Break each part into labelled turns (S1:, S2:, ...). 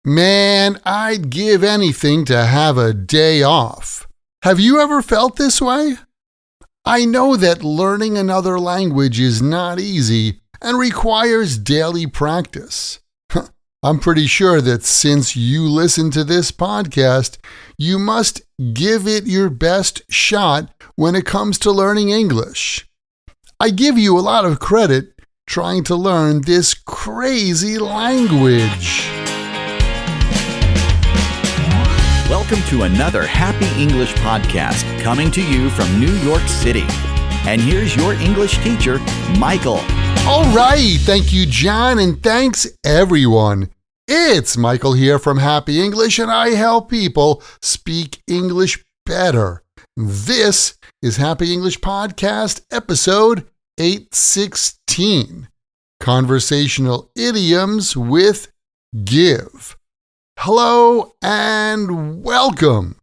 S1: Man, I'd give anything to have a day off. Have you ever felt this way? I know that learning another language is not easy and requires daily practice. I'm pretty sure that since you listen to this podcast, you must give it your best shot when it comes to learning English. I give you a lot of credit trying to learn this crazy language.
S2: Welcome to another Happy English podcast coming to you from New York City. And here's your English teacher, Michael.
S1: All right, thank you, John, and thanks, everyone. It's Michael here from Happy English, and I help people speak English better. This is Happy English Podcast, episode 816, Conversational Idioms with Give. Hello and welcome.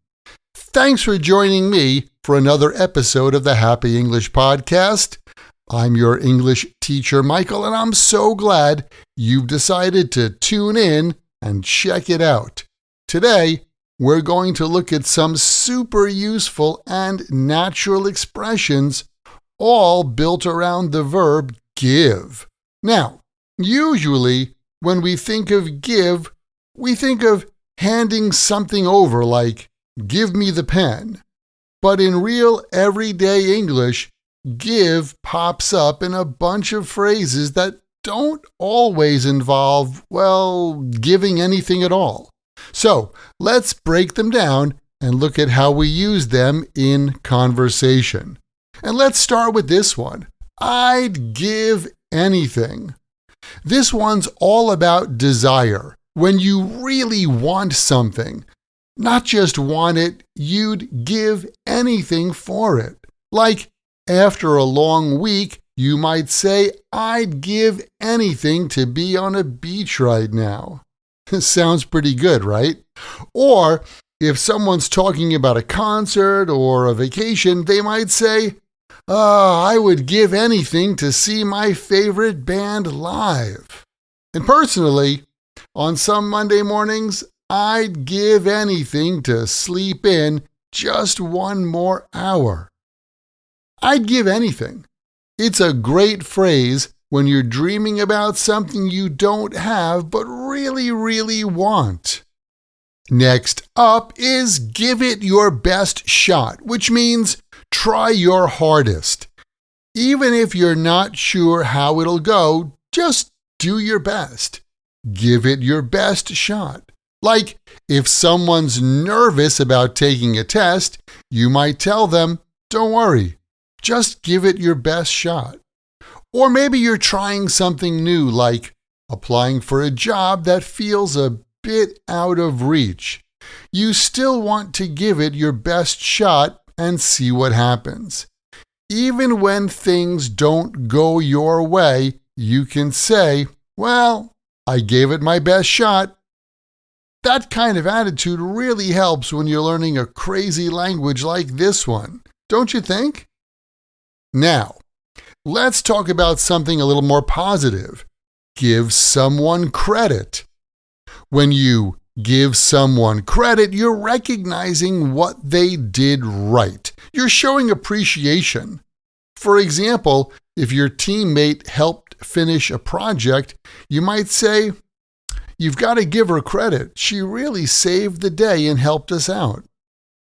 S1: Thanks for joining me for another episode of the Happy English Podcast. I'm your English teacher, Michael, and I'm so glad you've decided to tune in and check it out. Today, we're going to look at some super useful and natural expressions, all built around the verb give. Now, usually when we think of give, we think of handing something over like, give me the pen. But in real everyday English, give pops up in a bunch of phrases that don't always involve, giving anything at all. So let's break them down and look at how we use them in conversation. And let's start with this one. I'd give anything. This one's all about desire. When you really want something, not just want it, you'd give anything for it. Like, after a long week, you might say, I'd give anything to be on a beach right now. Sounds pretty good, right? Or, if someone's talking about a concert or a vacation, they might say, I would give anything to see my favorite band live. And personally, on some Monday mornings, I'd give anything to sleep in just one more hour. I'd give anything. It's a great phrase when you're dreaming about something you don't have but really, really want. Next up is give it your best shot, which means try your hardest. Even if you're not sure how it'll go, just do your best. Give it your best shot. Like, if someone's nervous about taking a test, you might tell them, don't worry, just give it your best shot. Or maybe you're trying something new, like applying for a job that feels a bit out of reach. You still want to give it your best shot and see what happens. Even when things don't go your way, you can say, I gave it my best shot. That kind of attitude really helps when you're learning a crazy language like this one, don't you think? Now, let's talk about something a little more positive. Give someone credit. When you give someone credit, you're recognizing what they did right. You're showing appreciation. For example, if your teammate helped finish a project, you might say, you've got to give her credit. She really saved the day and helped us out.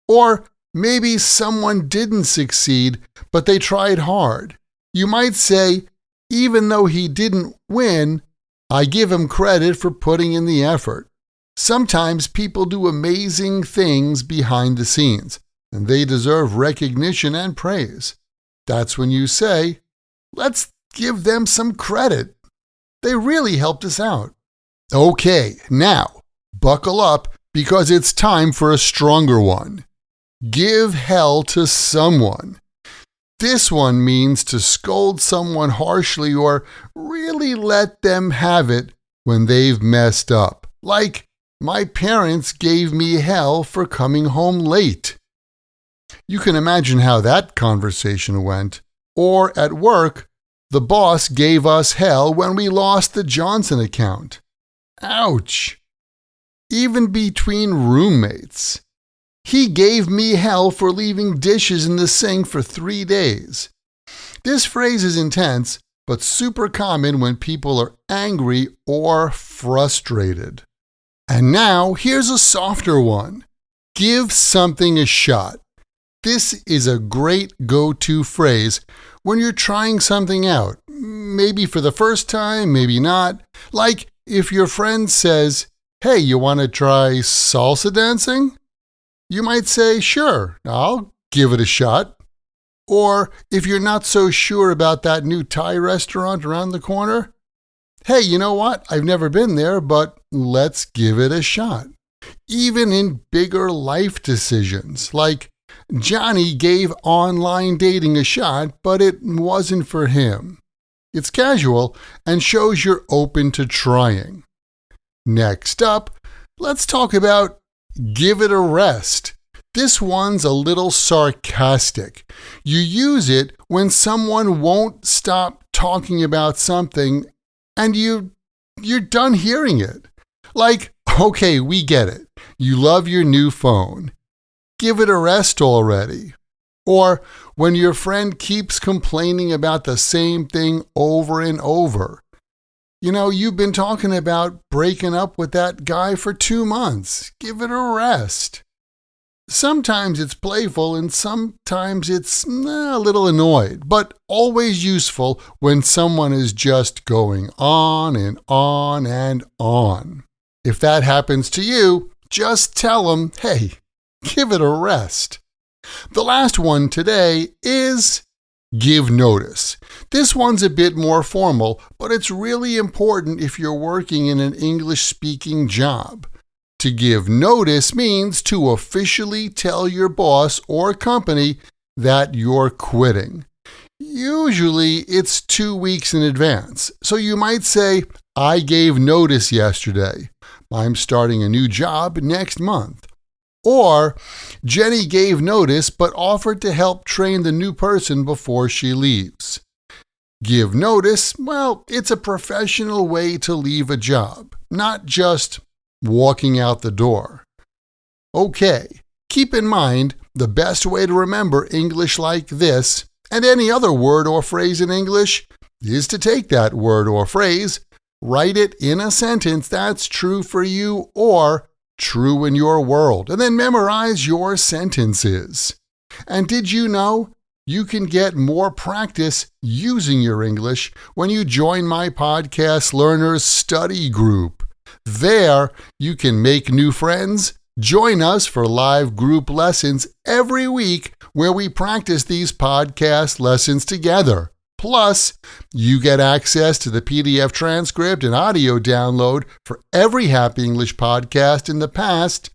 S1: Or maybe someone didn't succeed, but they tried hard. You might say, even though he didn't win, I give him credit for putting in the effort. Sometimes people do amazing things behind the scenes, and they deserve recognition and praise. That's when you say, let's give them some credit. They really helped us out. Okay, now, buckle up because it's time for a stronger one. Give hell to someone. This one means to scold someone harshly or really let them have it when they've messed up. Like, my parents gave me hell for coming home late. You can imagine how that conversation went. Or at work, the boss gave us hell when we lost the Johnson account. Ouch! even between roommates. He gave me hell for leaving dishes in the sink for 3 days. This phrase is intense, but super common when people are angry or frustrated. And now, here's a softer one. Give something a shot. This is a great go-to phrase when you're trying something out. Maybe for the first time, maybe not. Like if your friend says, "Hey, you want to try salsa dancing?" You might say, "Sure, I'll give it a shot." Or if you're not so sure about that new Thai restaurant around the corner, "Hey, you know what? I've never been there, but let's give it a shot." Even in bigger life decisions, like Johnny gave online dating a shot, but it wasn't for him. It's casual and shows you're open to trying. Next up, let's talk about give it a rest. This one's a little sarcastic. You use it when someone won't stop talking about something and you're done hearing it. Like, okay, we get it. You love your new phone. Give it a rest already. Or when your friend keeps complaining about the same thing over and over. You know, you've been talking about breaking up with that guy for 2 months. Give it a rest. Sometimes it's playful and sometimes it's a little annoyed, but always useful when someone is just going on and on and on. If that happens to you, just tell them, "Hey, give it a rest." The last one today is give notice. This one's a bit more formal, but it's really important if you're working in an English-speaking job. To give notice means to officially tell your boss or company that you're quitting. Usually it's 2 weeks in advance, so you might say, "I gave notice yesterday. I'm starting a new job next month." Or, "Jenny gave notice but offered to help train the new person before she leaves." Give notice, well, it's a professional way to leave a job, not just walking out the door. Okay, keep in mind the best way to remember English like this and any other word or phrase in English is to take that word or phrase, write it in a sentence that's true for you or true in your world, and then memorize your sentences. And did you know you can get more practice using your English when you join my Podcast Learners Study Group? There, you can make new friends, join us for live group lessons every week where we practice these podcast lessons together. Plus, you get access to the PDF transcript and audio download for every Happy English podcast in the past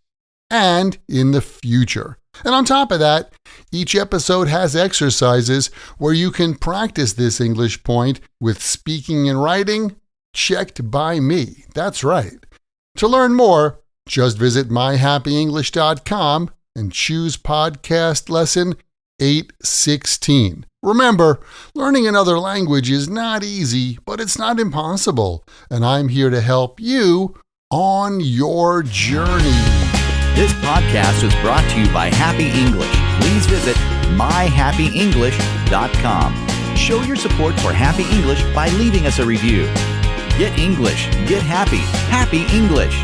S1: and in the future. And on top of that, each episode has exercises where you can practice this English point with speaking and writing checked by me. That's right. To learn more, just visit myhappyenglish.com and choose podcast lesson 816. Remember, learning another language is not easy, but it's not impossible, and I'm here to help you on your journey.
S2: This podcast was brought to you by Happy English. Please visit myhappyenglish.com. Show your support for Happy English by leaving us a review. Get English, get happy, Happy English.